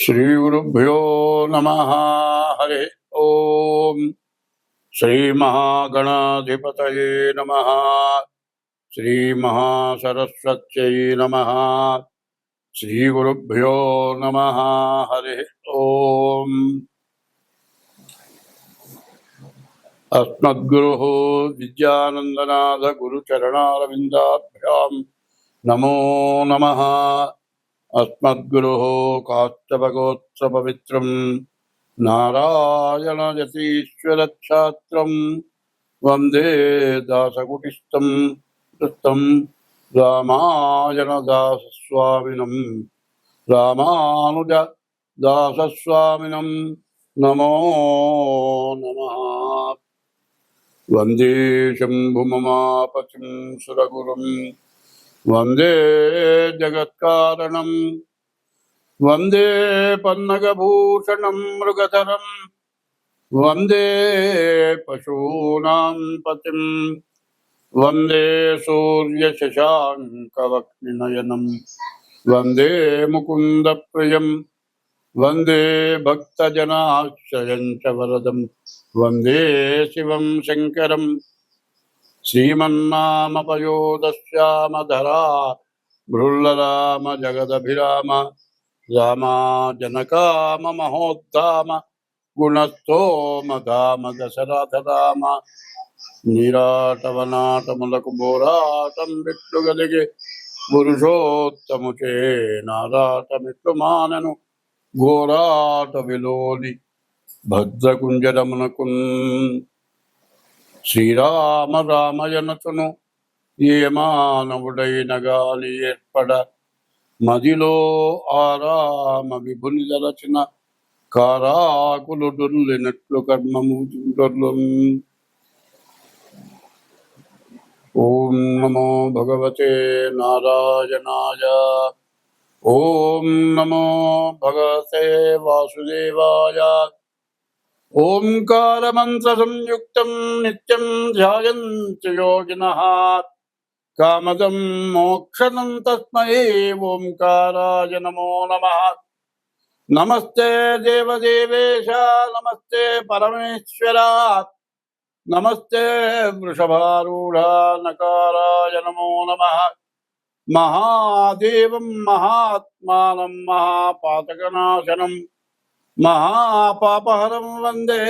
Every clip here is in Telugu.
श्रीगुरुभ्यो नमः। हरि ओम। श्रीमहागणाधिपतये नमः। श्रीमहासरस्वत्यै नमः। श्रीगुरुभ्यो नमः। हरि ओम। अस्मद्गुरुः विद्यानन्दनाथ गुरुचरणारविन्दाभ्यां नमो नमः। अस्मद्गुरुः काष्ठभगोत्सपवित्रं नारायणयतीश्वरच्छात्रं वन्दे दासकुटिस्थं कृतं रामायणदासस्वामिनं रामानुजदासस्वामिनं नमो नमः। वन्दे शम्भुममापतिं सुरगुरुं वन्दे जगत्कारणं वन्दे पन्नगभूषणं मृगधरं वन्दे पशूनां पतिं वन्दे सूर्यशशाङ्कवक्निनयनं वन्दे मुकुन्दप्रियं वन्दे भक्तजनाश्रयं च वरदं वन्दे शिवं शङ्करं श्रीमन्नामपयोदश्यामधरा भृल्लराम जगदभिराम रामा जनकाम महोद्धाम गुणस्थोम धाम दशरथ राम निराटवनाटमुలకు పోరాటం బిట్టుగలిగే పురుషోత్తముచే నారాటమిట్లు మానను ఘోరాట విలోలి భద్రకుంజరమునకున్ శ్రీరామ రామయనతును ఏ మానవుడైన గాలి ఏర్పడ మదిలో ఆరామ విభుని దలచిన కారాకులు దొర్లినట్లు కర్మము దొర్లున్. ఓం నమో భగవతే నారాయణాయ. ఓం నమో భగవతే వాసుదేవాయ. ఓంకార మంత్ర సంయుక్తం నిత్యం ధ్యాయంతి యోగినః కామదం మోక్షదం తస్మై ఓంకారాయ నమో నమః. నమస్తే దేవదేవేశ నమస్తే పరమేశ్వర నమస్తే వృషభారూఢ నకారాయ నమో నమః. మహాదేవం మహాత్మానం మహాపాతకనాశనం మహాపాపహరం వందే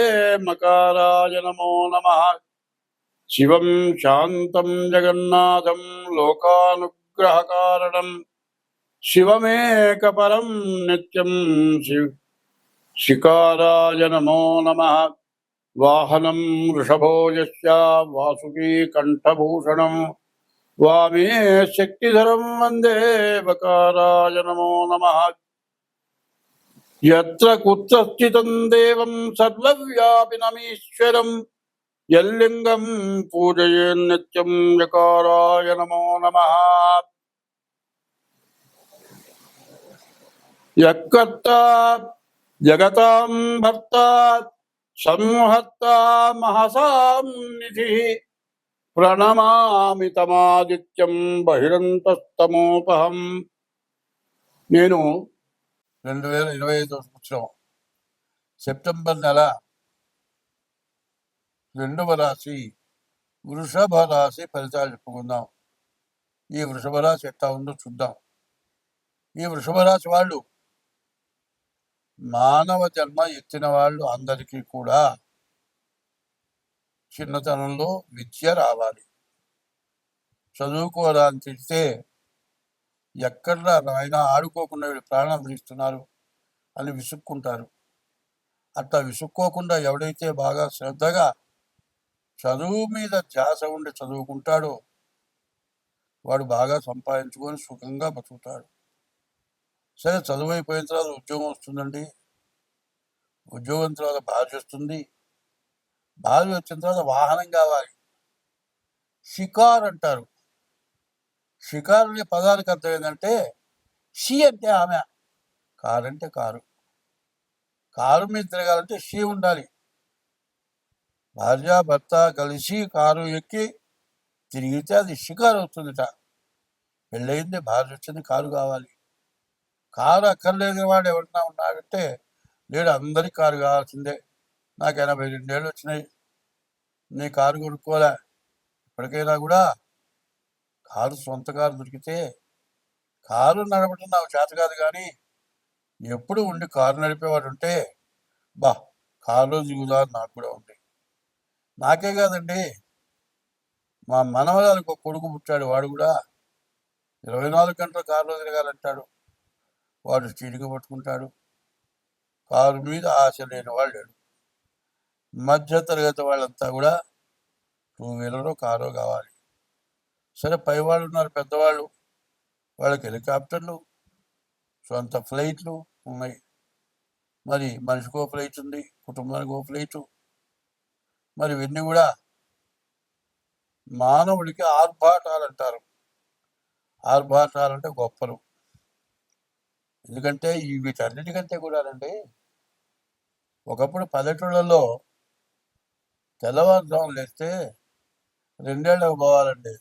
మకారాయ నమో నమః. శివం శాంతం జగన్నాథం లోకానుగ్రహకారణం శివమేకపరం నిత్యం శికారాయ నమో నమః. వాహనం వృషభో యస్య వాసుకీ కంఠభూషణం వామే శక్తిధరం వందే వకారాయ నమో నమః. యత్ర కుత్ర స్థితం దేవం సర్వవ్యాపినమీశ్వరం యల్లింగం పూజయేన్ నిత్యం యకారాయ నమో నమః. యక్కర్త జగతాం భర్త సంహర్త మహసాం నిధిః ప్రణమామి తమాదిత్యం బహిరంతస్తమోపహం. నేను 2025 సంవత్సరం సెప్టెంబర్ నెల 2వ రాశి వృషభ రాశి ఫలితాలు చెప్పుకుందాం. ఈ వృషభ రాశి ఎట్లా ఉందో చూద్దాం. ఈ వృషభ రాశి వాళ్ళు మానవ జన్మ ఎత్తిన వాళ్ళు అందరికీ కూడా చిన్నతనంలో విద్య రావాలి. చదువుకోవాలని తెలిస్తే ఎక్కడ ఆయన ఆడుకోకుండా వీళ్ళు ప్రాణాలు తీస్తున్నారు అని విసుక్కుంటారు. అట్లా విసుక్కోకుండా ఎవడైతే బాగా శ్రద్ధగా చదువు మీద ధ్యాస ఉండి చదువుకుంటాడో వాడు బాగా సంపాదించుకొని సుఖంగా బతుకుతాడు. సరే, చదువు అయిపోయిన తర్వాత ఉద్యోగం వస్తుందండి. ఉద్యోగం తర్వాత భార్య వస్తుంది. భార్య వచ్చిన తర్వాత వాహనం కావాలి. షికార్ అంటారు. షికారు అనే పదానికి అర్థం ఏంటంటే షీ అంటే ఆమె, కారు అంటే కారు. కారు మీద తిరగాలంటే షీ ఉండాలి. భార్య భర్త కలిసి కారు ఎక్కి తిరిగితే అది షికారు అవుతుందిట. పెళ్ళయింది, భార్య వచ్చింది, కారు కావాలి. కారు అక్కర్లేని వాడు ఎవరన్నా ఉన్నాడంటే లేడు, అందరికీ కారు కావాల్సిందే. నాకు 82 ఏళ్ళు వచ్చినాయి, నీ కారు కొనుక్కోలే. ఇప్పటికైనా కూడా కారు, సొంత కారు దొరికితే, కారు నడపడం నాకు చేత కాదు కానీ ఎప్పుడు ఉండి కారు నడిపేవాడు ఉంటే బా కారులో దిగుదారు నాకు కూడా ఉంది. నాకే కాదండి, మా మనవరాలకు ఒక కొడుకు పుట్టాడు, వాడు కూడా 24 గంటలు కారులో తిరగాలంటాడు. వాడు స్టీరింగ్ పట్టుకుంటాడు. కారు మీద ఆశ లేని వాళ్ళు లేడు. మధ్య తరగతి వాళ్ళంతా కూడా 2 వీలరో కారో కావాలి. సరే, పైవాళ్ళు ఉన్నారు పెద్దవాళ్ళు, వాళ్ళకి హెలికాప్టర్లు, సొంత ఫ్లైట్లు ఉన్నాయి. మరి మనిషికో ఫ్లైట్ ఉంది, కుటుంబానికి ఓ ఫ్లైటు. మరి ఇవన్నీ కూడా మానవుడికి ఆర్భాటాలు అంటారు. ఆర్భాటాలు అంటే గొప్పలు. ఎందుకంటే వీటన్నిటికంటే కూడానండి, ఒకప్పుడు పల్లెటూళ్ళలో తెల్లవారుజామున లేస్తే 2 ఏళ్ళకు పోవాలండి,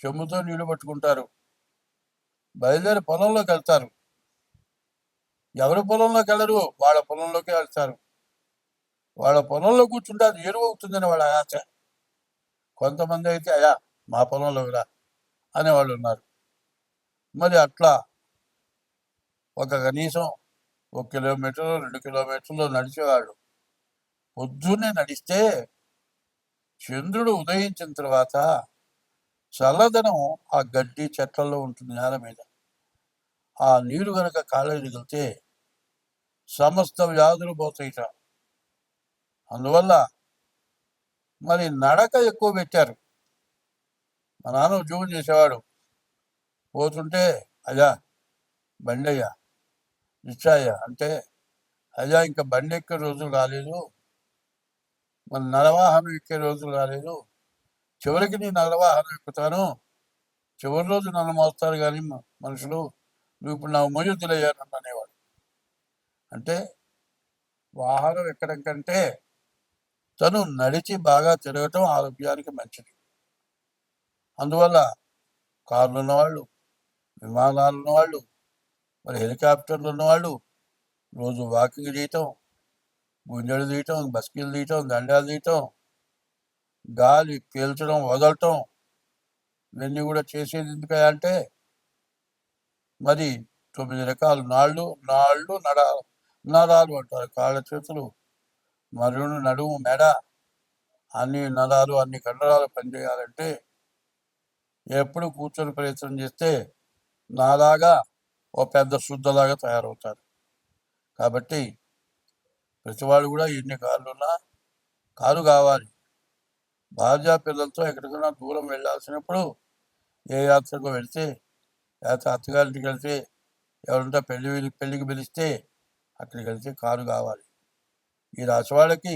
చెంబుతో నీళ్లు పట్టుకుంటారు, బయలుదేరి పొలంలోకి వెళ్తారు. ఎవరి పొలంలోకి వెళ్ళరు, వాళ్ళ పొలంలోకి వెళ్తారు. వాళ్ళ పొలంలో కూర్చుంటే అది ఎరువు అవుతుందని వాళ్ళ ఆశ. కొంతమంది అయితే అయ్యా మా పొలంలోకి రా అనేవాళ్ళు ఉన్నారు. మరి అట్లా కనీసం 1 కిలోమీటర్ 2 కిలోమీటర్లు నడిచేవాళ్ళు. పొద్దున్నే నడిస్తే చంద్రుడు ఉదయించిన తర్వాత చల్లదనం ఆ గడ్డి చెట్లలో ఉంటుంది, నేల మీద. ఆ నీరు కనుక కాళ్ళకి తగిలితే సమస్త వ్యాధులు పోతాయిట. అందువల్ల మరి నడక ఎక్కువ పెట్టారు. మా నాన్న ఉద్యోగం చేసేవాడు, పోతుంటే అయ్యా బండి అయ్యా, రిక్షా అయ్యా అంటే, అయ్యా ఇంకా బండి ఎక్కే రోజులు రాలేదు, మన నరవాహనం ఎక్కే రోజులు రాలేదు, చివరికి నేను నరవాహనం ఎక్కుతాను, చివరి రోజు నన్ను మోస్తారు కానీ మనుషులు, నువ్వు ఇప్పుడు నా మోయుతులయ్యానని అనేవాడు. అంటే వాహనం ఎక్కడం కంటే తను నడిచి బాగా తిరగటం ఆరోగ్యానికి మంచిది. అందువల్ల కార్లు ఉన్నవాళ్ళు, విమానాలు ఉన్నవాళ్ళు, మరి హెలికాప్టర్లు ఉన్నవాళ్ళు రోజు వాకింగ్ చేయటం, గుంజలు తీయటం, బస్కీలు తీయటం, దండాలు తీయటం, గాలి పీల్చడం వదలటం, ఇవన్నీ కూడా చేసేది ఎందుకంటే మరి 9 రకాల నాళ్ళు నరాలు అంటారు. కాళ్ళ చేతులు, మరుడు, నడుము, మెడ, అన్ని నరాలు, అన్ని కండరాలు పనిచేయాలంటే ఎప్పుడు కూర్చొని ప్రయత్నం చేస్తే నాలాగా ఓ పెద్ద శుద్ధలాగా తయారవుతారు. కాబట్టి ప్రతివాళ్ళు కూడా ఎన్ని కార్లున్నా కారు కావాలి. భార్యా పిల్లలతో ఎక్కడికైనా దూరం వెళ్ళాల్సినప్పుడు, ఏ యాత్రకు వెళ్తే, లేకపోతే అత్తగారింటికి వెళ్తే, ఎవరంతా పెళ్ళికి పిలిస్తే అక్కడికి వెళ్తే కారు కావాలి. ఈ రాశి వాళ్ళకి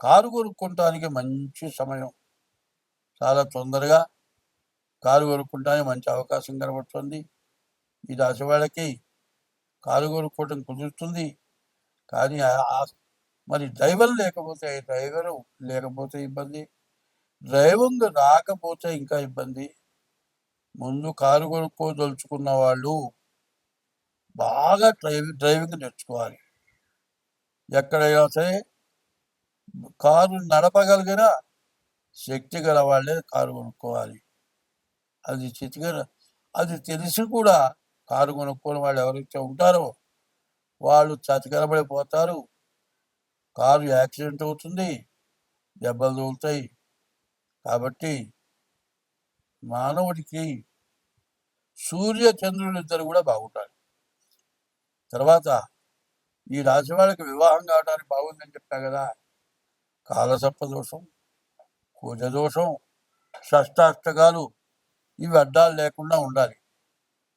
కారు కొనుక్కోవటానికి మంచి సమయం. చాలా తొందరగా కారు కొనుక్కోవటానికి మంచి అవకాశం కనబడుతుంది. ఈ రాశి వాళ్ళకి కారు కొనుక్కోవటం కుదురుతుంది. కానీ మరి డ్రైవర్ లేకపోతే ఇబ్బంది, డ్రైవింగ్ రాకపోతే ఇంకా ఇబ్బంది. ముందు కారు కొనుక్కోదలుచుకున్న వాళ్ళు బాగా డ్రైవింగ్ నేర్చుకోవాలి. ఎక్కడైనా సరే కారు నడపగలిగిన శక్తి గల వాళ్ళే కారు కొనుక్కోవాలి. అది తెలిసి కూడా కారు కొనుక్కోని వాళ్ళు ఎవరైతే ఉంటారో వాళ్ళు చతికిలబడిపోతారు. కారు యాక్సిడెంట్ అవుతుంది, దెబ్బలు తగులుతాయి. కాబట్టి మానవుడికి సూర్య చంద్రులు ఇద్దరు కూడా బాగుంటారు. తర్వాత ఈ రాశి వాళ్ళకి వివాహం కావడానికి బాగుందని చెప్పా కదా, కాలసర్ప దోషం, కుజ దోషం, షష్టాష్టకాలు, ఇవి అడ్డాలు లేకుండా ఉండాలి.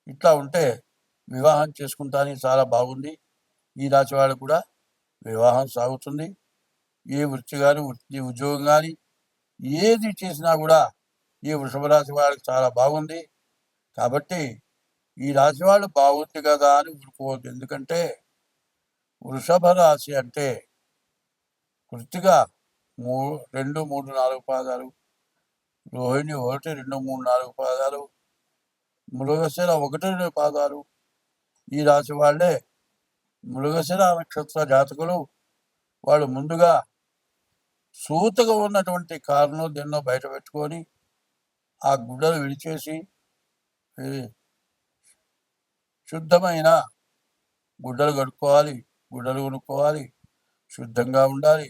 ఇట్లా ఉంటే వివాహం చేసుకుంటానికి చాలా బాగుంది. ఈ రాశి వాళ్ళకు కూడా వివాహం సాగుతుంది. ఏ వృత్తి కానీ, ఉద్యోగం కానీ ఏది చేసినా కూడా ఈ వృషభ రాశి వాళ్ళకి చాలా బాగుంది. కాబట్టి ఈ రాశి వాళ్ళు బాగుంది కదా అని ఊరుకోవద్దు. ఎందుకంటే వృషభ రాశి అంటే కృత్తిక 2, 3, 4 పాదాలు, రోహిణి 1, 2, 3, 4 పాదాలు, మృగశిర 1, 2 పాదాలు, ఈ రాశి వాళ్ళే మృగశిర నక్షత్ర జాతకులు. వాళ్ళు ముందుగా సూతగా ఉన్నటువంటి కారును దేన్నో బయట పెట్టుకొని ఆ గుడ్డలు విడిచేసి శుద్ధమైన గుడ్డలు కడుక్కోవాలి, గుడ్డలు కొనుక్కోవాలి, శుద్ధంగా ఉండాలి.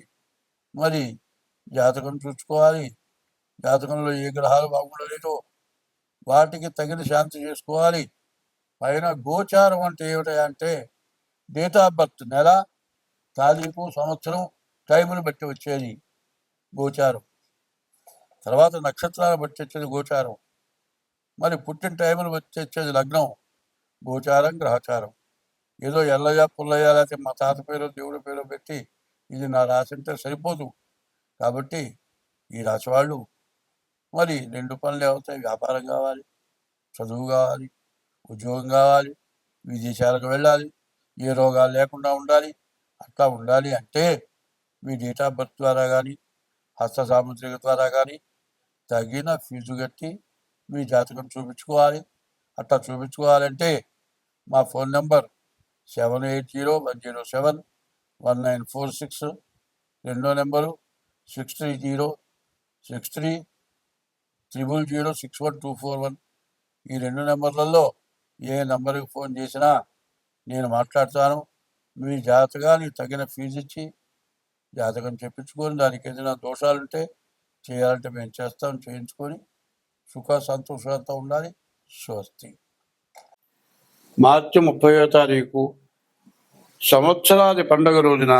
మరి జాతకం చూసుకోవాలి, జాతకంలో ఏ గ్రహాలు బాగుండలేదో వాటికి తగిన శాంతి చేసుకోవాలి. పైన గోచారం అంటే ఏమిటంటే డేట్ ఆఫ్ బర్త్, నెల, తారీఖు, సంవత్సరం, టైమును బట్టి వచ్చేది గోచారం. తర్వాత నక్షత్రాలు బట్టి వచ్చేది గోచారం. మరి పుట్టిన టైమును బట్టి వచ్చేది లగ్నం. గోచారం, గ్రహచారం. ఏదో ఎల్లయ్య పుల్లయ్య లేకపోతే మా తాత పేరు దేవుడి పేరు పెట్టి ఇది నా రాశి అంటే సరిపోదు. కాబట్టి ఈ రాశి వాళ్ళు మరి 2 పనులు అవుతాయి. వ్యాపారం కావాలి, చదువు కావాలి, ఉద్యోగం కావాలి, విదేశాలకు వెళ్ళాలి, ఏ రోగాలు లేకుండా ఉండాలి. అట్లా ఉండాలి అంటే మీ డేట్ ఆఫ్ బర్త్ ద్వారా కానీ హస్త సాముద్రిక ద్వారా కానీ తగిన ఫీజు కట్టి మీ జాతకం చూపించుకోవాలి. అట్లా చూపించుకోవాలంటే మా ఫోన్ నెంబర్ 7801071946, రెండో నెంబరు 630630061241. ఈ 2 నెంబర్లలో ఏ నెంబర్కి ఫోన్ చేసినా నేను మాట్లాడతాను. మీ జాతకానికి తగిన ఫీజు ఇచ్చి జాతకం చెప్పించుకొని దానికి ఏదైనా దోషాలుంటే చేయాలంటే మేము చేస్తాం, చేయించుకొని సుఖ సంతోషాలతో ఉండాలి. స్వస్తి. మార్చి 30వ తారీఖు సంవత్సరాది పండుగ రోజున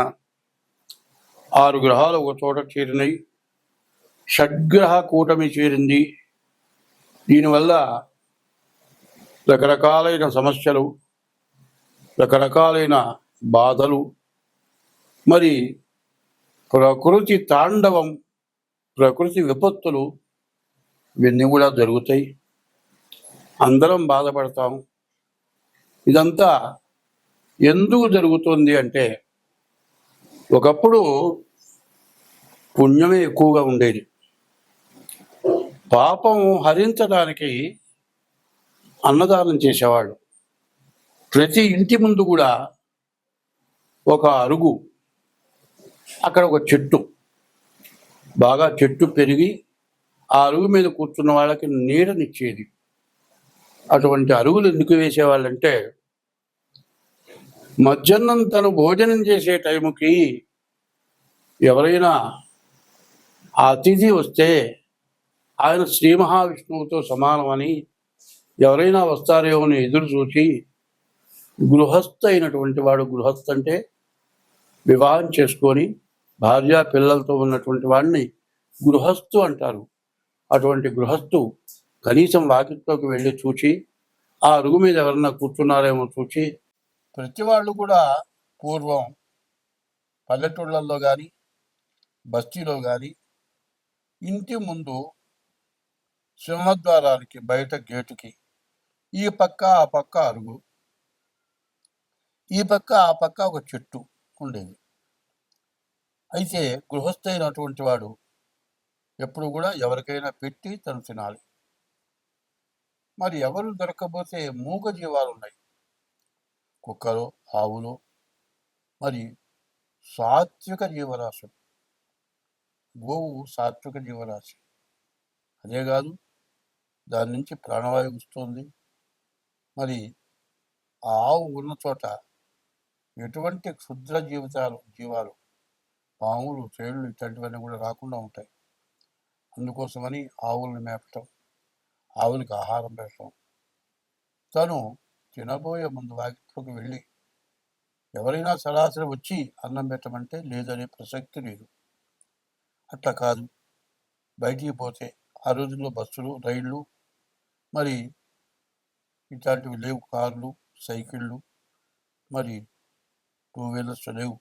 6 గ్రహాలు ఒక చోట చేరినాయి. షడ్గ్రహ కూటమి చేరింది. దీనివల్ల రకరకాలైన సమస్యలు, రకరకాలైన బాధలు, మరి ప్రకృతి తాండవం, ప్రకృతి విపత్తులు ఇవన్నీ కూడా జరుగుతాయి. అందరం బాధపడతాం. ఇదంతా ఎందుకు జరుగుతుంది అంటే ఒకప్పుడు పుణ్యమే ఎక్కువగా ఉండేది. పాపం హరించడానికి అన్నదానం చేసేవాళ్ళు. ప్రతి ఇంటి ముందు కూడా ఒక అరుగు, అక్కడ ఒక చెట్టు, బాగా చెట్టు పెరిగి ఆ అరుగు మీద కూర్చున్న వాళ్ళకి నీడనిచ్చేది. అటువంటి అరుగులు ఎందుకు వేసేవాళ్ళంటే మధ్యాహ్నం తను భోజనం చేసే టైంకి ఎవరైనా అతిథి వస్తే ఆయన శ్రీ మహావిష్ణువుతో సమానమని, ఎవరైనా వస్తారేమో అని ఎదురు చూసి గృహస్థ అయినటువంటి వాడు, గృహస్థ అంటే వివాహం చేసుకొని భార్య పిల్లలతో ఉన్నటువంటి వాడిని గృహస్థు అంటారు. అటువంటి గృహస్థు కనీసం వాకిట్లోకి వెళ్ళి చూచి ఆ అరుగు మీద ఎవరన్నా కూర్చున్నారేమో చూచి, ప్రతి వాళ్ళు కూడా పూర్వం పల్లెటూళ్ళల్లో కానీ బస్తీలో కానీ ఇంటి ముందు సింహద్వారానికి బయట గేటుకి ఈ పక్క ఆ పక్క అరుగు, ఈ పక్క ఆ పక్క ఒక చెట్టు ఉండేది. అయితే గృహస్థైనటువంటి వాడు ఎప్పుడు కూడా ఎవరికైనా పెట్టి తను తినాలి. మరి ఎవరు దొరకబోతే మూగ జీవాలు ఉన్నాయి, కుక్కలు, ఆవులు, మరి సాత్విక జీవరాశి. గోవు సాత్విక జీవరాశి. అదే కాదు, దాని నుంచి ప్రాణవాయువు వస్తుంది. మరి ఆ ఆవు ఉన్న చోట ఎటువంటి క్షుద్ర జీవాలు, పాములు, తేళ్లు ఇట్లాంటివన్నీ కూడా రాకుండా ఉంటాయి. అందుకోసమని ఆవులను మేపటం, ఆవులకి ఆహారం పెట్టడం. తను తినబోయే ముందు వాకిట్లోకి వెళ్ళి ఎవరైనా సరాసరి వచ్చి అన్నం పెట్టమంటే లేదనే ప్రసక్తి లేదు. అట్లా కాదు, బయటికి పోతే ఆ రోజుల్లో బస్సులు, రైళ్ళు, మరి ఇట్లాంటివి లేవు, కార్లు, సైకిళ్ళు, మరి 2 వీలర్స్ లేవు.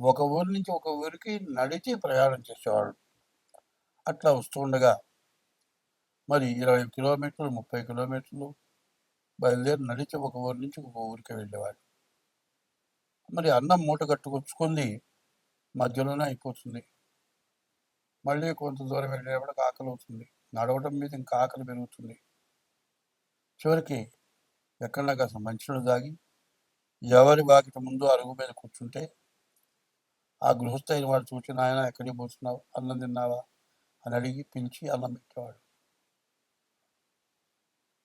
ఒక ఊరి నుంచి ఒక ఊరికి నడిచి ప్రయాణం చేసేవాళ్ళు. అట్లా వస్తుండగా మరి 20 కిలోమీటర్లు, 30 కిలోమీటర్లు బయలుదేరి నడిచి ఒక ఊరి నుంచి ఒక ఊరికి వెళ్ళేవాడు. మరి అన్నం మూట కట్టుకొచ్చుకుంది మధ్యలోనే అయిపోతుంది. మళ్ళీ కొంత దూరం వెళ్ళేవాడికి ఆకలి అవుతుంది. నడవడం మీద ఇంకా ఆకలి పెరుగుతుంది. చివరికి ఎక్కడన్నా కాస్త మంచినీళ్ళు తాగి ఎవరి వాకిట ముందు అరుగు మీద కూర్చుంటే ఆ గృహస్థ అయిన వాడు చూసి, నాయన ఎక్కడికి పోతున్నావు, అన్నం తిన్నావా అని అడిగి పిలిచి అన్నం పెట్టేవాడు.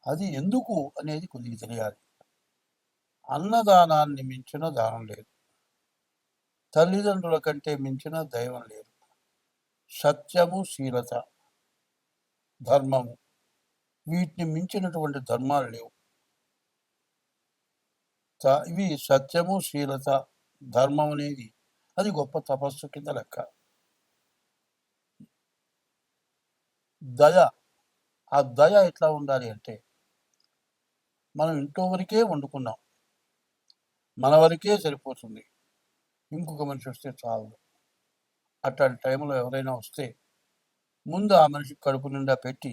అది ఎందుకు అనేది కొద్దిగా తెలియాలి. అన్నదానాన్ని మించిన దానం లేదు, తల్లిదండ్రుల కంటే మించిన దైవం లేదు. సత్యము, శీలత, ధర్మము, వీటిని మించినటువంటి ధర్మాలు లేవు. ఇవి సత్యము, శీలత, ధర్మం అనేది అది గొప్ప తపస్సు కింద లెక్క. దయ, ఆ దయ ఎట్లా ఉండాలి అంటే, మనం ఇంట్లో వరకే వండుకున్నాం, మన వరకే సరిపోతుంది, ఇంకొక మనిషి వస్తే చాలు. అట్లాంటి టైంలో ఎవరైనా వస్తే ముందు ఆ మనిషికి కడుపు నిండా పెట్టి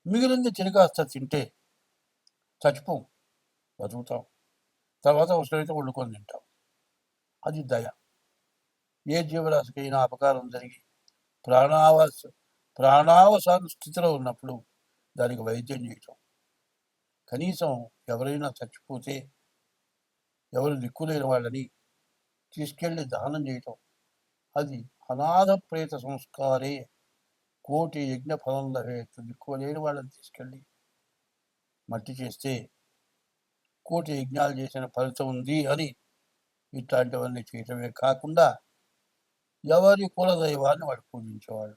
మిగిలింది చిరకాస్త తింటే చచ్చిపోం, బతుకుతాం. తర్వాత అవసరమైతే వండుకొని తింటాం. అది దయ. ఏ జీవరాశికైనా అపకారం జరిగి ప్రాణావసాన స్థితిలో ఉన్నప్పుడు దానికి వైద్యం చేయటం, కనీసం ఎవరైనా చచ్చిపోతే ఎవరు దిక్కులేని వాళ్ళని తీసుకెళ్ళి దానం చేయటం, అది అనాథ ప్రేత సంస్కారే కోటి యజ్ఞ ఫలం లభేత్. దిక్కులేని వాళ్ళని తీసుకెళ్ళి మట్టి చేస్తే కోటి యజ్ఞాలు చేసిన ఫలితం ఉంది అని ఇట్లాంటివన్నీ చేయటమే కాకుండా ఎవరి కులదైవాన్ని వాడు పూజించేవాళ్ళు,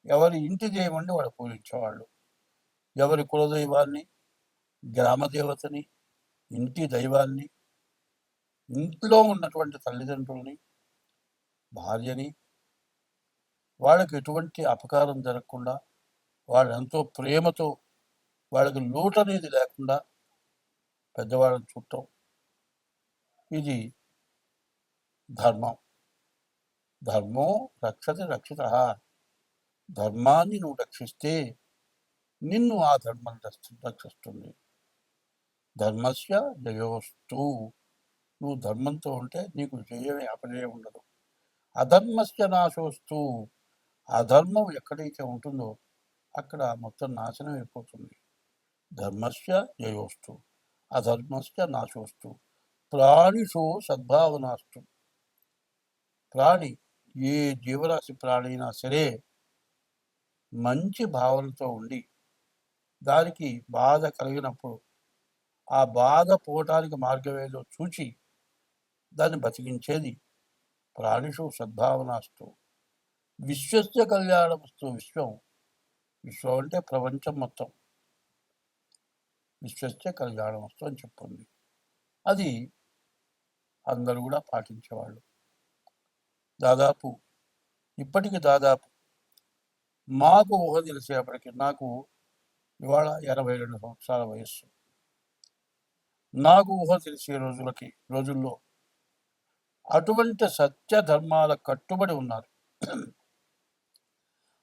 ఎవరి ఇంటి దైవాన్ని వాడు పూజించేవాళ్ళు. ఎవరి కులదైవాన్ని, గ్రామదేవతని, ఇంటి దైవాన్ని, ఇంట్లో ఉన్నటువంటి తల్లిదండ్రుల్ని, భార్యని, వాళ్ళకి ఎటువంటి అపకారం జరగకుండా, వాళ్ళెంతో ప్రేమతో, వాళ్ళకి లోటు అనేది లేకుండా పెద్దవాళ్ళని చూడటం, ఇది ధర్మం. ధర్మో రక్షతి రక్షిత. ధర్మాన్ని నువ్వు రక్షిస్తే నిన్ను ఆ ధర్మం రక్షిస్తుంది. ధర్మస్య జయోస్తు. నువ్వు ధర్మంతో ఉంటే నీకు జయమే, అపజయం ఉండదు. అధర్మస్య నాశోస్తు. అధర్మం ఎక్కడైతే ఉంటుందో అక్కడ మొత్తం నాశనం అయిపోతుంది. ధర్మస్య జయోస్తు, అధర్మస్య నాశోస్తు. ప్రాణిషు సద్భావనాస్తు. ప్రాణి, ఏ జీవరాశి ప్రాణి అయినా సరే మంచి భావనతో ఉండి దానికి బాధ కలిగినప్పుడు ఆ బాధ పోవటానికి మార్గం ఏదో చూచి దాన్ని బతికించేది ప్రాణిషు సద్భావనాస్తు. విశ్వస్య కళ్యాణమస్తు. విశ్వం అంటే ప్రపంచం మొత్తం. విశ్వస్య కళ్యాణమస్తు అని చెప్పింది. అది అందరూ కూడా పాటించేవాళ్ళు. ఇప్పటికి దాదాపు మాకు ఊహ తెలిసేపటికి, నాకు ఇవాళ 82 సంవత్సరాల వయస్సు. నాకు ఊహ తెలిసే రోజుల్లో అటువంటి సత్య ధర్మాల కట్టుబడి ఉన్నారు.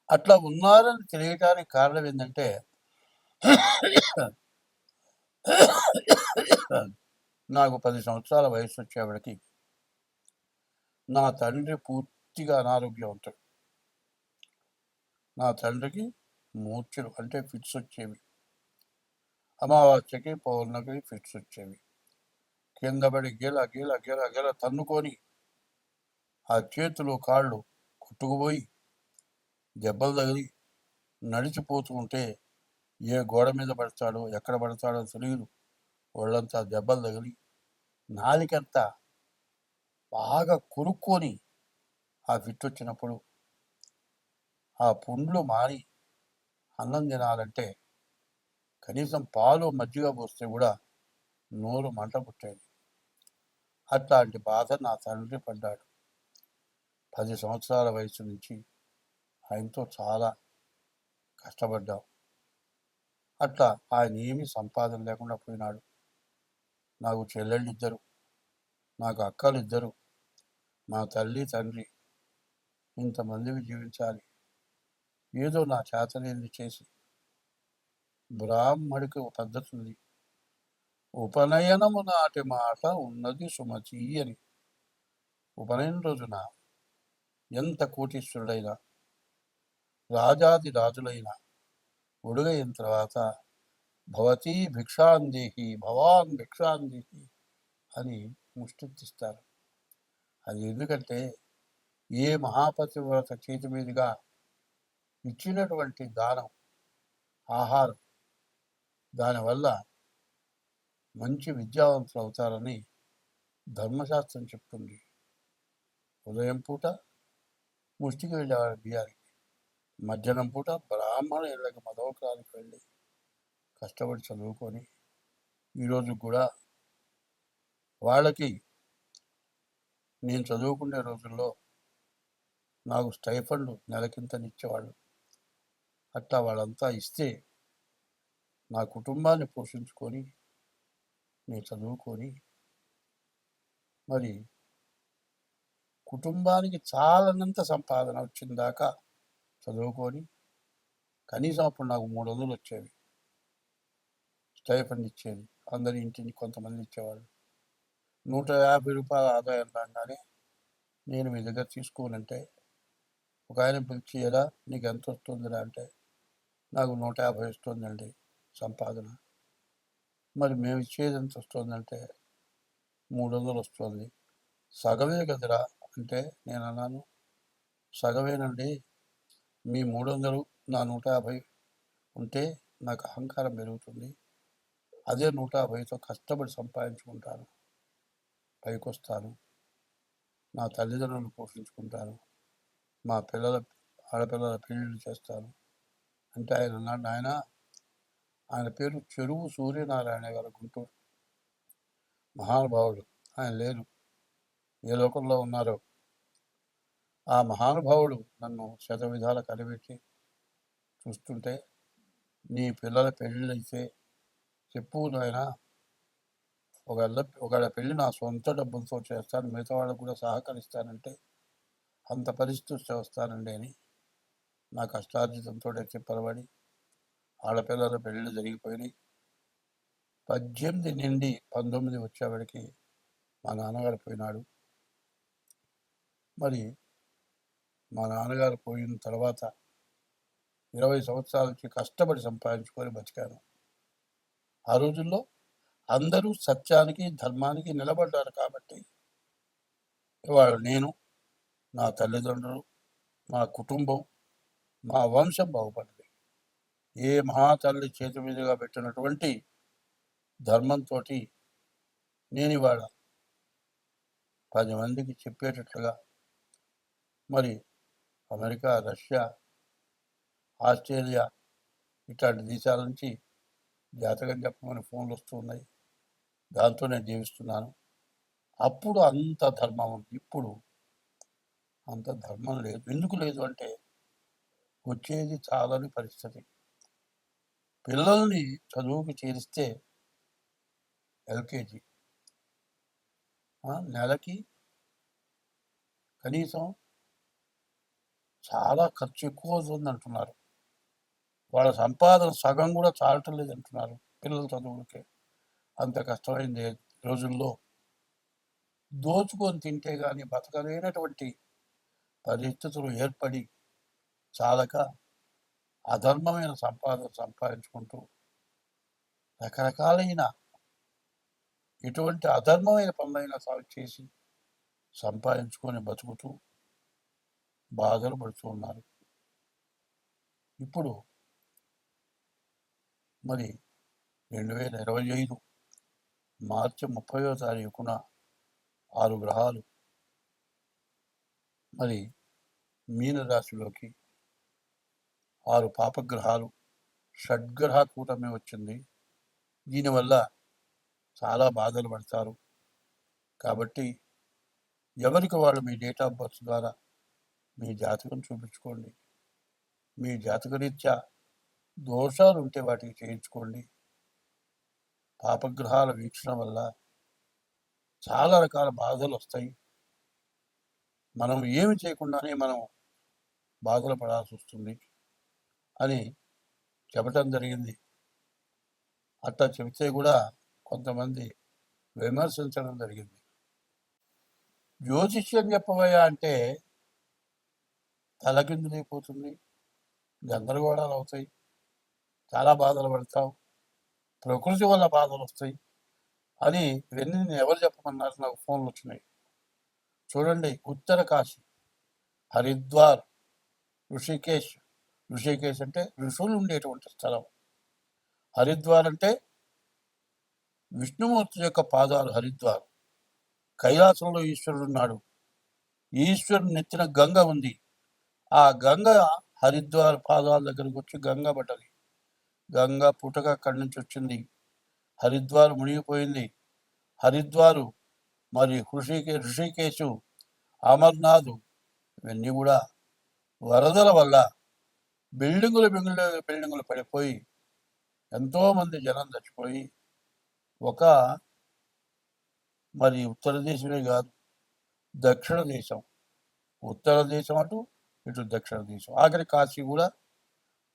అట్లా ఉన్నారని తెలియటానికి కారణం ఏంటంటే, నాకు 10 సంవత్సరాల వయసు వచ్చేవాడికి నా తండ్రి పూర్తిగా అనారోగ్యవంతుడు. నా తండ్రికి మూర్ఛలు అంటే ఫిట్స్ వచ్చేవి. అమావాస్యకి, పౌర్ణమికి ఫిట్స్ వచ్చేవి. కింద పడి గెల గెల గెల గెల తన్నుకొని ఆ చేతులు కాళ్ళు కొట్టుకుపోయి దెబ్బలు తగిలి నడిచిపోతూ ఉంటే ఏ గోడ మీద పడతాడో ఎక్కడ పడతాడో తెలియదు. ఒళ్ళంతా దెబ్బలు తగిలి నాలికంతా బాగా కొరుక్కొని ఆ ఫిట్ వచ్చినప్పుడు ఆ పుండ్లు మారి అన్నం తినాలంటే కనీసం పాలు మజ్జిగ పోస్తే కూడా నోరు మంట పుట్టేది. అట్లాంటి బాధ నా తండ్రి పడ్డాడు. 10 సంవత్సరాల వయసు నుంచి ఆయనతో చాలా కష్టపడ్డాం. అట్లా ఆయన ఏమీ సంపాదన లేకుండా పోయినాడు. నాకు చెల్లెళ్ళు 2, నాకు అక్కలు 2, మా తల్లి తండ్రి, ఇంతమందివి జీవించాలి. ఏదో నా చేతనేది చేసి, బ్రాహ్మడికి ఒక పద్ధతి ఉంది, ఉపనయనము నాటి మాట ఉన్నది సుమతి అని. ఉపనయనం రోజున ఎంత కోటీశ్వరుడైనా, రాజాది రాజులైనా ఒడుగైన తర్వాత భవతి భిక్షాందేహి, భవాన్ భిక్షాందేహి అని ముష్టిస్తారు. అది ఎందుకంటే ఏ మహాపతివ్రత చేతి మీదుగా ఇచ్చినటువంటి దానం, ఆహారం, దానివల్ల మంచి విద్యావంతులు అవుతారని ధర్మశాస్త్రం చెప్తుంది. ఉదయం పూట ముష్టికి వెళ్ళేవారు బియ్యానికి, మధ్యాహ్నం పూట బ్రాహ్మణ ఇళ్ళకి మదవకానికి వెళ్ళి కష్టపడి చదువుకొని ఈరోజు కూడా వాళ్ళకి నేను చదువుకునే రోజుల్లో నాకు స్టైఫండ్ నెలకింతనిచ్చేవాళ్ళు. అట్లా వాళ్ళంతా ఇస్తే నా కుటుంబాన్ని పోషించుకొని నేను చదువుకొని మరి కుటుంబానికి చాలనంత సంపాదన వచ్చిందాకా చదువుకొని కనీసం అప్పుడు నాకు 300 వచ్చేవి, స్టైఫండ్ ఇచ్చేది. అందరి ఇంటిని కొంతమంది ఇచ్చేవాళ్ళు. 150 రూపాయల ఆదాయం రాగానే నేను మీ దగ్గర తీసుకోనంటే ఒక ఆయన పిలిచి, ఎలా నీకు ఎంత వస్తుందిరా అంటే నాకు 150 వస్తుందండి సంపాదన. మరి మేము ఇచ్చేది ఎంత వస్తుందంటే 300 వస్తుంది. సగమే కదరా అంటే నేను అన్నాను, సగమేనండి, మీ 300 నా 150 ఉంటే నాకు అహంకారం పెరుగుతుంది. అదే 150తో కష్టపడి సంపాదించుకుంటాను, పైకొస్తాను, నా తల్లిదండ్రులను పోషించుకుంటాను, మా ఆడపిల్లల పెళ్ళిళ్ళు చేస్తాను అంటే ఆయన అన్నాడు, ఆయన పేరు చెరువు సూర్యనారాయణ గారు, గుంటూరు మహానుభావుడు. ఆయన లేరు, ఏ లోకంలో ఉన్నారో. ఆ మహానుభావుడు నన్ను శతవిధాల కనిపెట్టి చూస్తుంటే, నీ పిల్లల పెళ్ళిళ్ళైతే చెప్పు నాయన, ఒకళ్ళ పెళ్ళి నా సొంత డబ్బులతో చేస్తాను, మిగతా వాళ్ళకు కూడా సహకరిస్తానంటే అంత పరిస్థితి చేస్తానండి అని నా కష్టార్జితంతో చెప్పబడి ఆడపిల్లల పెళ్ళిళ్ళు జరిగిపోయినాయి. 18 నుండి 19 వచ్చేవాడికి మా నాన్నగారు పోయినాడు. మరి మా నాన్నగారు పోయిన తర్వాత 20 సంవత్సరాల నుంచి కష్టపడి సంపాదించుకొని బతికాను. ఆ రోజుల్లో అందరూ సత్యానికి, ధర్మానికి నిలబడ్డారు కాబట్టి ఇవాళ నేను, నా తల్లిదండ్రులు, మా కుటుంబం, మా వంశం బాగుపడింది. ఏ మహాతల్లి చేతి మీదుగా పెట్టినటువంటి ధర్మంతో నేను ఇవాళ 10 మందికి చెప్పేటట్లుగా మరి అమెరికా, రష్యా, ఆస్ట్రేలియా ఇట్లాంటి దేశాల నుంచి జాతకం చెప్పమని ఫోన్లు వస్తున్నాయి. దాంతో నేను జీవిస్తున్నాను. అప్పుడు అంత ధర్మం ఉంది, ఇప్పుడు అంత ధర్మం లేదు. ఎందుకు లేదు అంటే వచ్చేది చాలని పరిస్థితి. పిల్లల్ని చదువుకు చేరిస్తే ఎల్కేజీ నెలకి కనీసం చాలా ఖర్చు ఎక్కువ అవుతుంది అంటున్నారు. వాళ్ళ సంపాదన సగం కూడా చాలటం లేదు అంటున్నారు పిల్లల చదువులకే. అంత కష్టమైంది రోజుల్లో దోచుకొని తింటే కానీ బతకలేనటువంటి పరిస్థితులు ఏర్పడి చాలక అధర్మమైన సంపాదన సంపాదించుకుంటూ రకరకాలైన ఎటువంటి అధర్మమైన పనులైనా చేసి సంపాదించుకొని బతుకుతూ బాధలు పడుతూ ఉన్నారు. ఇప్పుడు మరి 2025 మార్చి 30వ తారీఖున 6 గ్రహాలు మరి మీనరాశిలోకి, 6 పాపగ్రహాలు, షడ్గ్రహ కూటమి వచ్చింది. దీనివల్ల చాలా బాధలు పడతారు. కాబట్టి ఎవరికి వాళ్ళు మీ డేట్ ఆఫ్ బర్త్ ద్వారా మీ జాతకం చూపించుకోండి. మీ జాతకరీత్యా దోషాలు ఉంటే వాటికి చేయించుకోండి. పాపగ్రహాల వీక్షణ వల్ల చాలా రకాల బాధలు వస్తాయి. మనం ఏమి చేయకుండానే మనం బాధలు పడాల్సి వస్తుంది అని చెప్పటం జరిగింది. అట్లా చెబితే కూడా కొంతమంది విమర్శించడం జరిగింది. జ్యోతిష్యం చెప్పబోయా అంటే తలకిందులైపోతుంది, గందరగోళాలు అవుతాయి, చాలా బాధలు పడతావు. ప్రకృతి వల్ల బాధలు వస్తాయి అని ఇవన్నీ ఎవరు చెప్పమన్నారు? నాకు ఫోన్లు వచ్చినాయి. చూడండి, ఉత్తర కాశీ, హరిద్వార్, ఋషికేశ్. ఋషికేశ్ అంటే ఋషులు ఉండేటువంటి స్థలం. హరిద్వార్ అంటే విష్ణుమూర్తి యొక్క పాదాలు. హరిద్వార్ కైలాసంలో ఈశ్వరుడు ఉన్నాడు. ఈశ్వరుడు నెత్తిన గంగ ఉంది. ఆ గంగ హరిద్వార్ పాదాల దగ్గరకు వచ్చి గంగ పడ్డది. గంగ పుటక అక్కడి నుంచి వచ్చింది. హరిద్వార్ మునిగిపోయింది. హరిద్వారు మరి ఋషికేశు, అమర్నాథ్ ఇవన్నీ కూడా వరదల వల్ల బిల్డింగులు పడిపోయి ఎంతోమంది జనం చచ్చిపోయి, ఒక మరి ఉత్తర దేశమే కాదు, దక్షిణ దేశం, ఉత్తర దేశం అటు ఇటు దక్షిణ దేశం, ఆఖరి కాశీ కూడా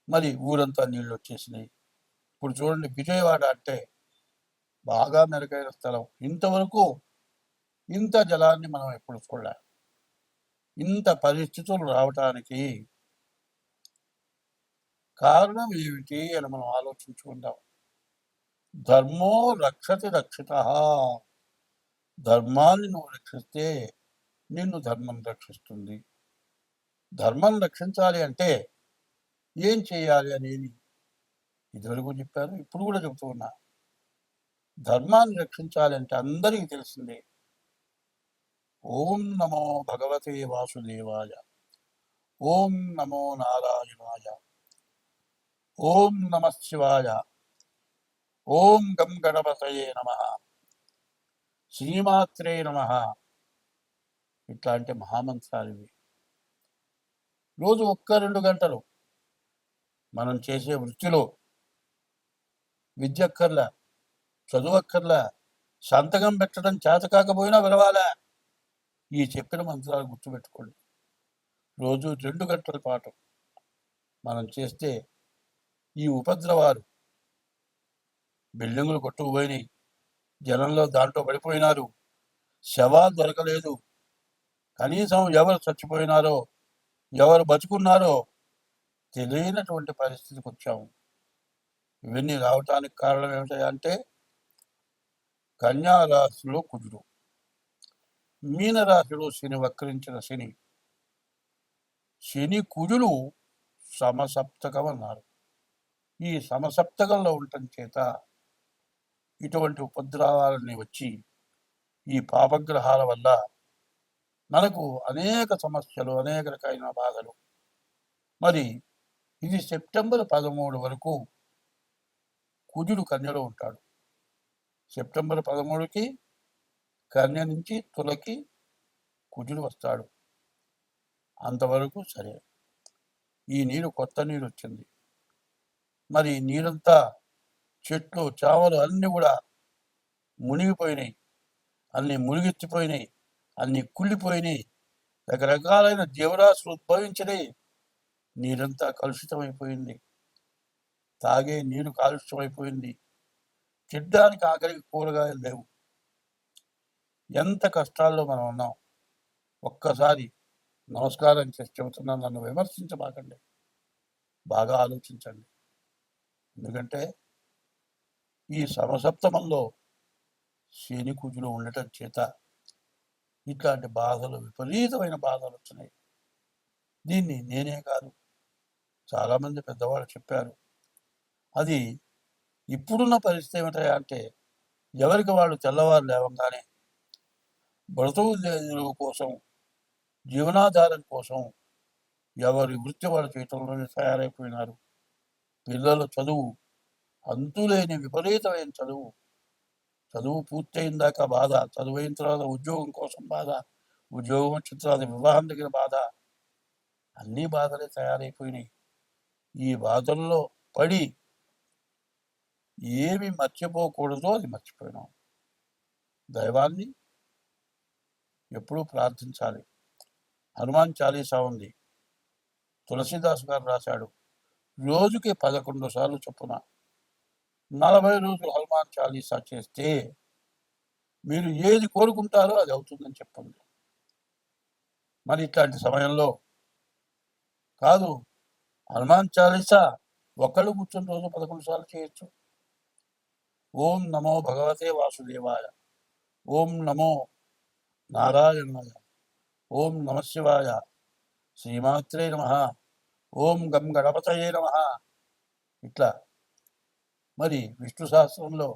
మరి ఊరంతా నీళ్ళు వచ్చేసినాయి. ఇప్పుడు చూడండి, విజయవాడ అంటే బాగా మెరుగైన స్థలం. ఇంతవరకు ఇంత జలాన్ని మనం ఎప్పుడు చూడలే. ఇంత పరిస్థితులు రావటానికి కారణం ఏమిటి అని మనం ఆలోచించుకుందాం. ధర్మో రక్షతి రక్షిత. ధర్మాన్ని నువ్వు రక్షిస్తే నిన్ను ధర్మం రక్షిస్తుంది. ధర్మం రక్షించాలి అంటే ఏం చేయాలి అనేది ఇదివరకు చెప్పారు, ఇప్పుడు కూడా చెబుతూ ఉన్నా. ధర్మాన్ని రక్షించాలి అంటే అందరికీ తెలిసిందే. ఓం నమో భగవతే వాసుదేవాయ, ఓం నమో నారాయణాయ, ఓం నమ శివాయ, ఓం గం గణపతయే నమ, శ్రీమాత్రే నమ. ఇట్లాంటి మహామంత్రాలు ఇవి. రోజు 1-2 గంటలు మనం చేసే వృత్తిలో విద్యక్కర్లా, చదువక్కర్లా, సంతకం పెట్టడం చేత కాకపోయినా విలవాలా. ఈ చెప్పిన మంత్రాలు గుర్తుపెట్టుకోండి. రోజు 2 గంటల పాటు మనం చేస్తే ఈ ఉపద్రవాలు, బిల్డింగులు కొట్టుకుపోయినాయి, జనంలో దాంట్లో పడిపోయినారు, శవాలు దొరకలేదు, కనీసం ఎవరు చచ్చిపోయినారో ఎవరు బతుకున్నారో తెలియనటువంటి పరిస్థితికి వచ్చాము. ఇవన్నీ రావటానికి కారణం ఏమిటంటే కన్యారాశిలో కుజుడు, మీనరాశిలో శని, వక్రించిన శని. శని కుజులు సమసప్తకం అన్నారు. ఈ సమసప్తకంలో ఉండటం చేత ఇటువంటి ఉపద్రవాలన్నీ వచ్చి ఈ పాపగ్రహాల వల్ల మనకు అనేక సమస్యలు, అనేక రకమైన బాధలు. మరి ఇది సెప్టెంబర్ 13 వరకు కుజుడు కన్యలో ఉంటాడు. సెప్టెంబర్ 13కి కన్య నుంచి తులకి కుజుడు వస్తాడు. అంతవరకు సరే. ఈ నీరు కొత్త నీరు వచ్చింది. మరి నీరంతా చెట్లు చావలు అన్నీ కూడా మునిగిపోయినాయి, అన్నీ మునిగెత్తిపోయినాయి, అన్నీ కుళ్ళిపోయినాయి, రకరకాలైన జీవరాశులు ఉద్భవించినాయి. నీరంతా కలుషితమైపోయింది. తాగే నీరు కాలుష్యమైపోయింది. తినడానికి ఆఖరికి కూరగాయలు లేవు. ఎంత కష్టాల్లో మనం ఉన్నాం. ఒక్కసారి నమస్కారం చేసి చెబుతున్నాను, నన్ను విమర్శించబాకండి, బాగా ఆలోచించండి. ఎందుకంటే ఈ సమసప్తమంలో శని కుజులు ఉండటం చేత ఇట్లాంటి బాధలు, విపరీతమైన బాధలు వచ్చినాయి. దీన్ని నేనే కాదు, చాలామంది పెద్దవాళ్ళు చెప్పారు. అది ఇప్పుడున్న పరిస్థితి ఏమిటంటే ఎవరికి వాళ్ళు తెల్లవారు లేవగానే బ్రతుకు కోసం, జీవనాధారం కోసం ఎవరి వృత్తి వాళ్ళ చేతుల్లోనే తయారైపోయినారు. పిల్లల చదువు, అంతులేని విపరీతమైన చదువు. చదువు పూర్తయిన దాకా బాధ, చదువైన తర్వాత ఉద్యోగం కోసం బాధ, ఉద్యోగం వచ్చిన తర్వాత వివాహం దగ్గర బాధ, అన్నీ బాధలే తయారైపోయినాయి. ఈ బాధల్లో పడి ఏమి మర్చిపోకూడదో అది మర్చిపోయినాం. దైవాన్ని ఎప్పుడూ ప్రార్థించాలి. హనుమాన్ చాలీసా ఉంది, తులసీదాస్ గారు రాశాడు. రోజుకి 11 సార్లు చొప్పున 40 రోజులు హనుమాన్ చాలీసా చేస్తే మీరు ఏది కోరుకుంటారో అది అవుతుందని చెప్పండి. మరి ఇట్లాంటి సమయంలో కాదు, హనుమాన్ చాలీసా ఒక్కళ్ళు కూర్చొని రోజు 11 సార్లు చేయొచ్చు. ఓం నమో భగవతే వాసుదేవాయ. ఓం నమో నారాయణాయ. ఓం నమ శివాయ. శ్రీమాత్రే నమ. ఓం గం గణపతయే నమ. ఇట్లా మరి విష్ణు సహస్రంలో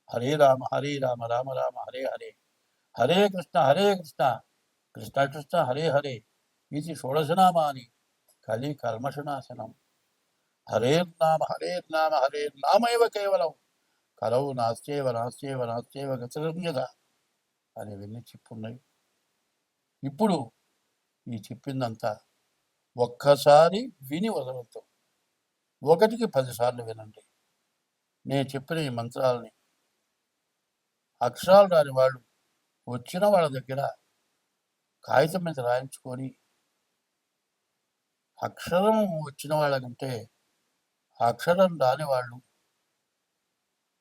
హరే రామ హరే రామ రామ రామ హరే హరే, హరే కృష్ణ కృష్ణ కృష్ణ హరే హరే ఇది షోడశనామాని కలి కల్మషనాశనం. హరేర్నామ హరేర్నామ హరేర్నామైవ కేవలం కలవు నాస్చేవ నాస్చేవ నాస్చేవ గతిరమ్యత అని విని చెప్పున్నాయి. ఇప్పుడు ఈ చెప్పిందంతా ఒక్కసారి విని వదలతో 1కి 10 సార్లు వినండి. నేను చెప్పిన ఈ మంత్రాలని అక్షరాలు రాని వాళ్ళు వచ్చిన వాళ్ళ దగ్గర కాగితం మీద రాయించుకొని, అక్షరం వచ్చిన వాళ్ళకంటే అక్షరం రాని వాళ్ళు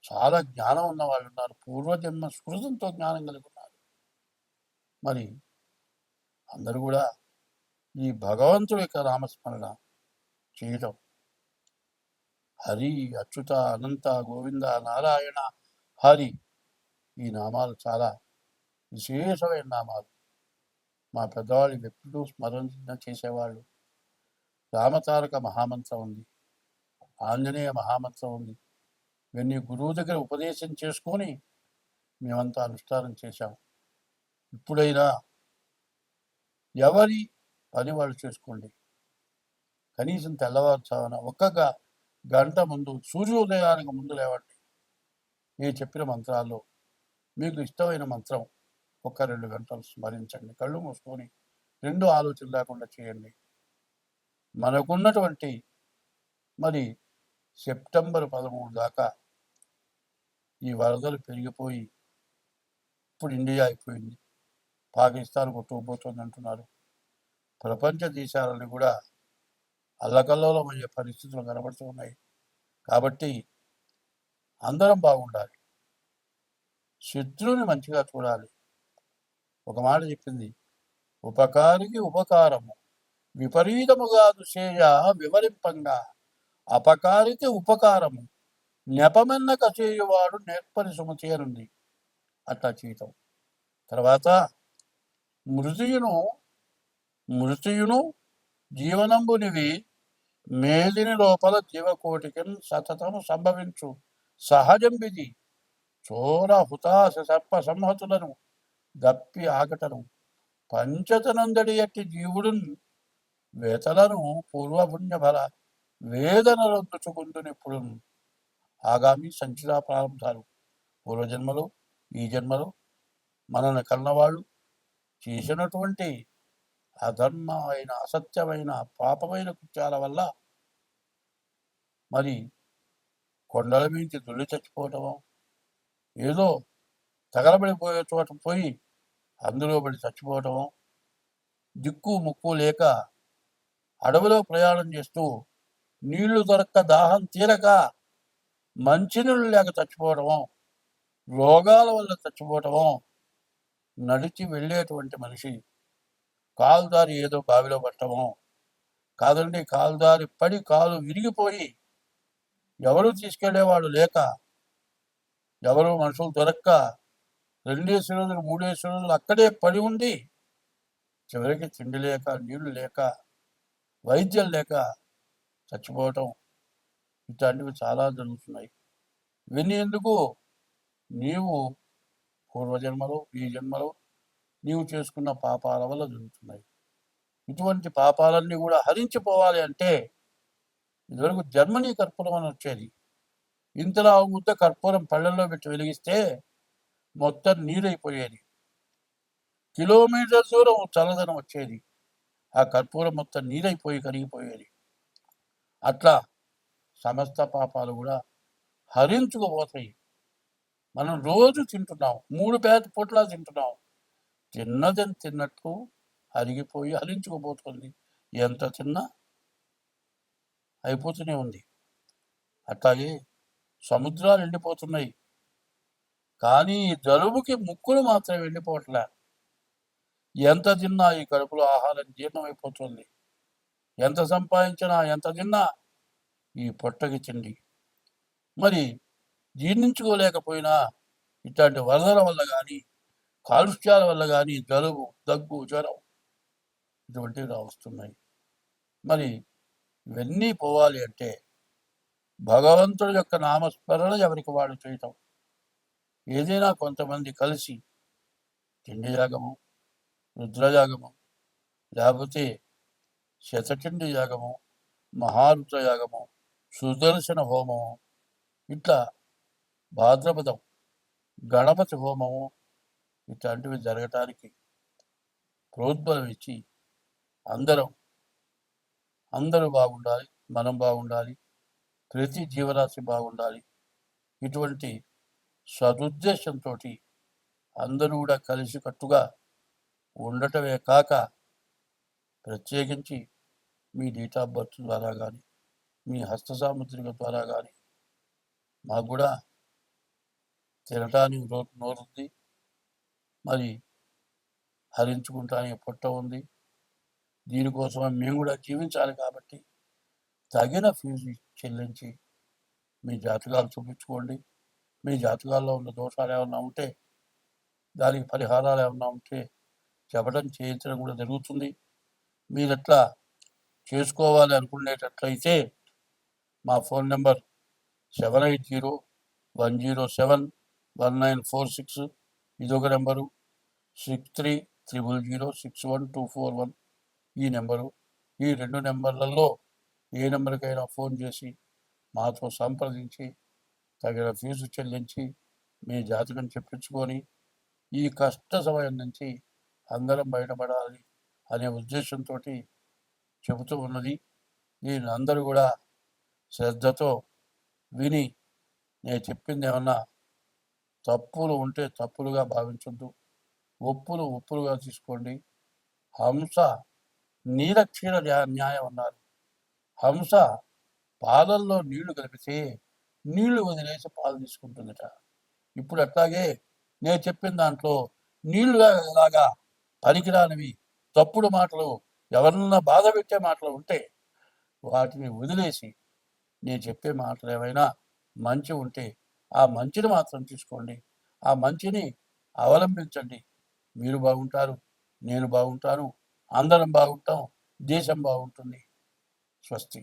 చాలా జ్ఞానం ఉన్న వాళ్ళు ఉన్నారు. పూర్వజన్మ స్మృతంతో జ్ఞానం కలిగి ఉన్నారు. మరి అందరూ కూడా ఈ భగవంతుడి యొక్క నామస్మరణ చేయటం, హరి అచ్యుత అనంత గోవింద నారాయణ హరి, ఈ నామాలు చాలా విశేషమైన నామాలు. మా పెద్దవాళ్ళు ఎప్పుడూ స్మరణ చేసేవాళ్ళు. రామతారక మహామంత్రం ఉంది, ఆంజనేయ మహామంత్రం ఉంది. ఇవన్నీ గురువు దగ్గర ఉపదేశం చేసుకొని మేమంతా అనుష్ఠానం చేశాం. ఇప్పుడైనా ఎవరి పని వాళ్ళు చేసుకోండి. కనీసం తెల్లవారుజామున 1 గంట ముందు, సూర్యోదయానికి ముందు లేవండి. నేను చెప్పిన మంత్రాల్లో మీకు ఇష్టమైన మంత్రం 1-2 గంటలు స్మరించండి. కళ్ళు మూసుకొని 2 ఆలోచన లేకుండా చేయండి. మనకున్నటువంటి మరి సెప్టెంబర్ 13 దాకా ఈ వరదలు పెరిగిపోయి ఇప్పుడు ఇండియా అయిపోయింది, పాకిస్తాన్ కొట్టుకుపోతుంది అంటున్నారు. ప్రపంచ దేశాలని కూడా అల్లకల్లోలమయ్యే పరిస్థితులు కనబడుతున్నాయి. కాబట్టి అందరం బాగుండాలి, శత్రువుని మంచిగా చూడాలి. ఒక మాట చెప్పింది, ఉపకారికి ఉపకారము విపరీతముగా దుసేయ వివరింపంగా, అపకారికి ఉపకారము నెపమెన్నక చేయువాడు నేర్పరి సుమతి అనుంది. అట్లా చేయటం. తర్వాత మృతియును జీవనంబునివి మేదిని లోపల జీవకోటికి సతతము సంభవించు సహజం విధి. చోర హుతాశ సర్ప సంహతులను దప్పి ఆకటను పంచతనందడి ఎట్టి జీవుడున్ వేతలను పూర్వపుణ్య బల వేదనలొందుచుకుందునిప్పుడు. ఆగామి సంచిత ప్రారంభాలు పూర్వజన్మలో, ఈ జన్మలో మనల్ని కన్నవాళ్ళు చేసినటువంటి అధర్మమైన, అసత్యమైన, పాపమైన కృత్యాల వల్ల మరి కొండల మించి దుల్లి చచ్చిపోవటమో, ఏదో తగలబడిపోయే చోట పోయి అందులో పడి చచ్చిపోవటమో, దిక్కు ముక్కు లేక అడవిలో ప్రయాణం చేస్తూ నీళ్లు దొరక్క దాహం తీరక మంచినీళ్ళు లేక చచ్చిపోవటమో, రోగాల వల్ల చచ్చిపోవటమో, నడిచి వెళ్ళేటువంటి మనిషి కాలుదారి ఏదో బావిలో పట్టమో, కాదండి కాలుదారి పడి కాలు విరిగిపోయి ఎవరు తీసుకెళ్లేవాడు లేక, ఎవరు మనుషులు దొరక్క 2 రోజులు 3 రోజులు అక్కడే పడి ఉండి చివరికి తిండి లేక, నీళ్లు లేక, వైద్యం లేక చచ్చిపోవటం, ఇట్లాంటివి చాలా జరుగుతున్నాయి. ఇవన్నీ ఎందుకు? నీవు పూర్వజన్మలో, ఈ జన్మలో నీవు చేసుకున్న పాపాల వల్ల జరుగుతున్నాయి. ఇటువంటి పాపాలన్నీ కూడా హరించిపోవాలి అంటే ఇదివరకు జర్మనీ కర్పూరం అని వచ్చేది. ఇంతలా ముద్ద కర్పూరం పళ్ళల్లో పెట్టి వెలిగిస్తే మొత్తం నీరైపోయేది. కిలోమీటర్ దూరం చల్లదనం వచ్చేది. ఆ కర్పూరం మొత్తం నీరైపోయి కరిగిపోయేది. అట్లా సమస్త పాపాలు కూడా హరించుకుపోతాయి. మనం రోజు తింటున్నాం, 3 పూట్ల తింటున్నాం. తిన్నదని తిన్నట్టు అరిగిపోయి హరించుకుపోతుంది. ఎంత తిన్నా అయిపోతూనే ఉంది. అట్లాగే సముద్రాలు ఎండిపోతున్నాయి, కానీ జలుబుకి ముక్కులు మాత్రం ఎండిపోవట్లే. ఎంత తిన్నా ఈ కడుపులో ఆహారం జీర్ణమైపోతుంది. ఎంత సంపాదించినా, ఎంత తిన్నా ఈ పొట్టకి తిండి. మరి జీర్ణించుకోలేకపోయినా ఇట్లాంటి వరదల వల్ల కానీ, కాలుష్యాల వల్ల కానీ జలుబు, దగ్గు, జ్వరం ఇటువంటివి వస్తున్నాయి. మరి ఇవన్నీ పోవాలి అంటే భగవంతుడి యొక్క నామస్మరణ ఎవరికి వాడు చేయటం. ఏదైనా కొంతమంది కలిసి తిండి యాగము, రుద్రయాగము, లేకపోతే శతచండి యాగము, మహారుద్ర యాగము, సుదర్శన హోమము, ఇట్లా భాద్రపదం గణపతి హోమము ఇట్లాంటివి జరగటానికి ప్రోద్బలం ఇచ్చి అందరూ బాగుండాలి, మనం బాగుండాలి, ప్రతి జీవరాశి బాగుండాలి. ఇటువంటి సదుద్దేశంతో అందరూ కూడా కలిసికట్టుగా ఉండటమే కాక ప్రత్యేకించి మీ డేట్ ఆఫ్ బర్త్ ద్వారా కానీ, మీ హస్త సాముద్రిక ద్వారా కానీ మాకు కూడా తినటానికి నోరుంది, మరి హరించుకుంటానికి పొట్ట ఉంది. దీనికోసం మేము కూడా జీవించాలి కాబట్టి తగిన ఫీజు చెల్లించి మీ జాతకాలు చూపించుకోండి. మీ జాతకాల్లో ఉన్న దోషాలు ఏమన్నా ఉంటే, దానికి పరిహారాలు ఏమన్నా ఉంటే చెప్పడం చేయించడం కూడా జరుగుతుంది. మీరు ఎట్లా చేసుకోవాలి అనుకునేటట్లయితే మా ఫోన్ నెంబర్ 7801071946 ఇదొక నెంబరు, 6300061241 ఈ నెంబరు. ఈ 2 నెంబర్లలో ఏ నెంబర్కైనా ఫోన్ చేసి మాతో సంప్రదించి తగిన ఫీజు చెల్లించి మీ జాతకం చెప్పించుకొని ఈ కష్ట సమయం నుంచి అందరం బయటపడాలి అనే ఉద్దేశంతో చెబుతూ ఉన్నది. దీన్ని అందరూ కూడా శ్రద్ధతో విని నేను చెప్పింది ఏమన్నా తప్పులు ఉంటే తప్పులుగా భావించొద్దు, ఒప్పులుగా తీసుకోండి. హంస నీలక్షీర న్యాయం అన్నారు. హంస పాలల్లో నీళ్లు కలిపితే నీళ్లు వదిలేసి పాలు తీసుకుంటుందట. ఇప్పుడు అట్లాగే నేను చెప్పిన దాంట్లో నీళ్లు లాగా పనికిరానివి తప్పుడు మాటలు, ఎవరన్నా బాధ పెట్టే మాటలు ఉంటే వాటిని వదిలేసి నేను చెప్పే మాటలు ఏమైనా మంచి ఉంటే ఆ మంచిని మాత్రం తీసుకోండి, ఆ మంచిని అవలంబించండి. మీరు బాగుంటారు, నేను బాగుంటాను, అందరం బాగుంటాం, దేశం బాగుంటుంది. స్వస్తి.